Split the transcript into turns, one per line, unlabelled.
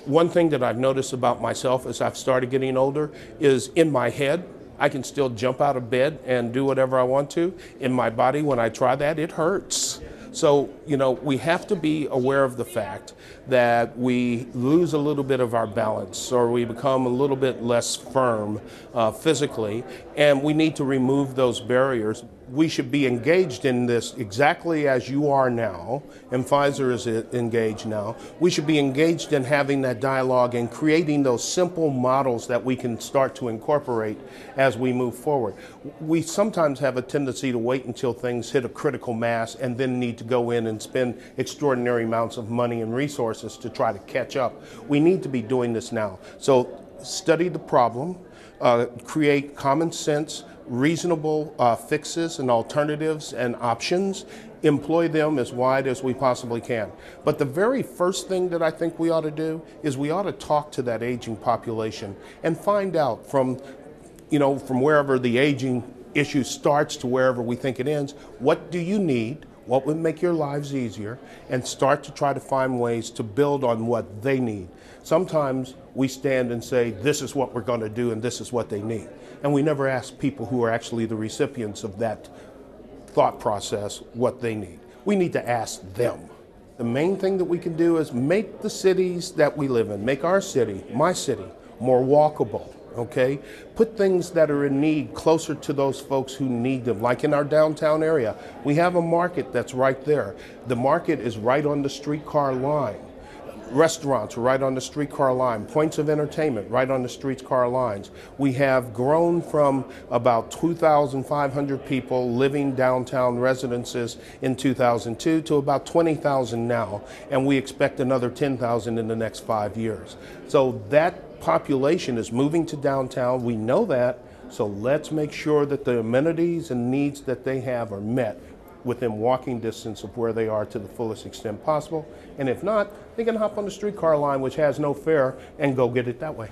One thing that I've noticed about myself as I've started getting older is in my head, I can still jump out of bed and do whatever I want to. In my body, when I try that, it hurts. So, we have to be aware of the fact that we lose a little bit of our balance or we become a little bit less firm physically, and we need to remove those barriers. We should be engaged in this exactly as you are now, and Pfizer is engaged now. We should be engaged in having that dialogue and creating those simple models that we can start to incorporate as we move forward. We sometimes have a tendency to wait until things hit a critical mass and then need to go in and spend extraordinary amounts of money and resources to try to catch up. We need to be doing this now. So study the problem, create common sense, reasonable fixes and alternatives and options, employ them as wide as we possibly can. But the very first thing that I think we ought to do is we ought to talk to that aging population and find out from wherever the aging issue starts to wherever we think it ends, what do you need? What would make your lives easier? And start to try to find ways to build on what they need. Sometimes we stand and say, this is what we're going to do and this is what they need. And we never ask people who are actually the recipients of that thought process what they need. We need to ask them. The main thing that we can do is make the cities that we live in, make our city, my city, more walkable. Okay, put things that are in need closer to those folks who need them. Like in our downtown area, we have a market that's right there. The market is right on the streetcar line. Restaurants are right on the streetcar line. Points of entertainment right on the streetcar lines. We have grown from about 2,500 people living downtown residences in 2002 to about 20,000 now, and we expect another 10,000 in the next 5 years. So that population is moving to downtown. We know that, so let's make sure that the amenities and needs that they have are met within walking distance of where they are to the fullest extent possible. And if not, they can hop on the streetcar line, which has no fare, and go get it that way.